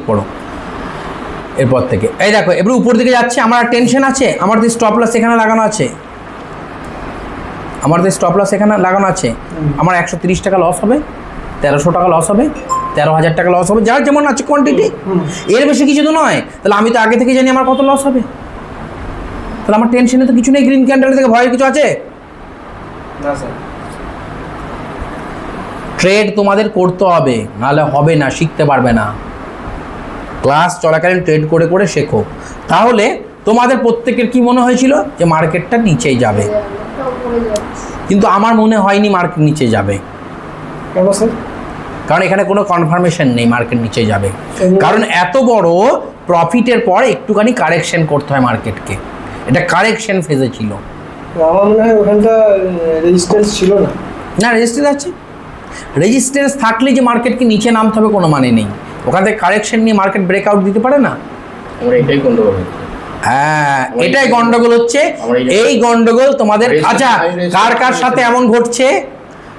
পড়ো এরপর থেকে। এই দেখো এবার উপর দিকে যাচ্ছে, আমার টেনশন আছে, আমার তো স্টপ লস এখানে লাগানো আছে, আমার তো স্টপ লস এখানে লাগানো আছে। আমার 130 টাকা লস হবে, 1300 টাকা লস হবে, 13,000 টাকা লস হবে, যার যেমন আছে কোয়ান্টিটি, এর বেশি কিছু তো নয়। তাহলে আমি তো আগে থেকে জানি আমার কত লস হবে, তাহলে আমার টেনশনে তো কিছু নেই। গ্রিন ক্যান্ডেল থেকে ভয়ের কিছু আছে না স্যার। ট্রেড তোমাদের করতে হবে, নাহলে হবে না, শিখতে পারবে না। ক্লাস চলাকালীন ট্রেড করে করে শেখো। তাহলে তোমাদের প্রত্যেকের কি মনে হয়েছিল যে মার্কেটটা নিচেই যাবে, কিন্তু আমার মনে হয়নি মার্কেট নিচে যাবে। কেন স্যার? কারণ এখানে কোনো কনফার্মেশন নেই মার্কেট নিচে যাবে, কারণ এত বড় প্রফিটের পর একটুখানি কারেকশন করতে হয় মার্কেটকে, এটা কারেকশন ফেজে ছিল। আমার মনে হয় ওখানটা রেজিস্ট্যান্স ছিল না। না, রেজিস্ট্যান্স আছে, রেজিস্ট্যান্স থাকলে যে মার্কেটকে নিচে নামতে হবে কোনো মানে নেই। ওখান থেকে কারেকশন নিয়ে মার্কেট ব্রেকআউট দিতে পারে না। আমরা এটাই গন্ডগোল হচ্ছে। হ্যাঁ, এটাই গন্ডগোল হচ্ছে। এই গন্ডগোল তোমাদের। আচ্ছা, কার কার সাথে এমন ঘটছে,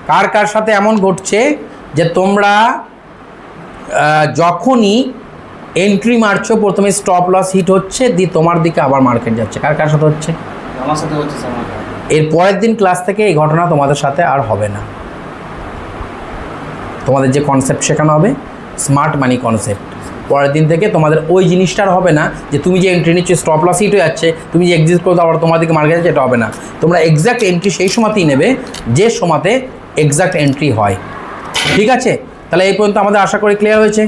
কার কার সাথে এমন ঘটছে যে তোমরা যখনই এন্ট্রি মারছো প্রথমে স্টপ লস হিট হচ্ছে, দিয়ে তোমার দিকে আবার মার্কেট যাচ্ছে? কার কার সাথে হচ্ছে? আমার সাথে হচ্ছে স্যার। এর পরের দিন ক্লাস থেকে এই ঘটনা তোমাদের সাথে আর হবে না। তোমাদের যে কনসেপ্ট শেখানো হবে স্মার্ট মানি কনসেপ্ট, পরের দিন থেকে তোমাদের ওই জিনিসটা আর হবে না যে তুমি যে এন্ট্রি নিচ্ছ স্টপ লস হিট হয়ে যাচ্ছে, তুমি যে এক্সিট করতে আবার তোমার দিকে মার্কেট যাচ্ছে, এটা হবে না। তোমরা এক্স্যাক্ট এন্ট্রি সেই সময়তেই নেবে যে সময়তে এক্স্যাক্ট এন্ট্রি হয়। ঠিক আছে? তাহলে এই পর্যন্ত আমাদের আশা করি ক্লিয়ার হয়েছে।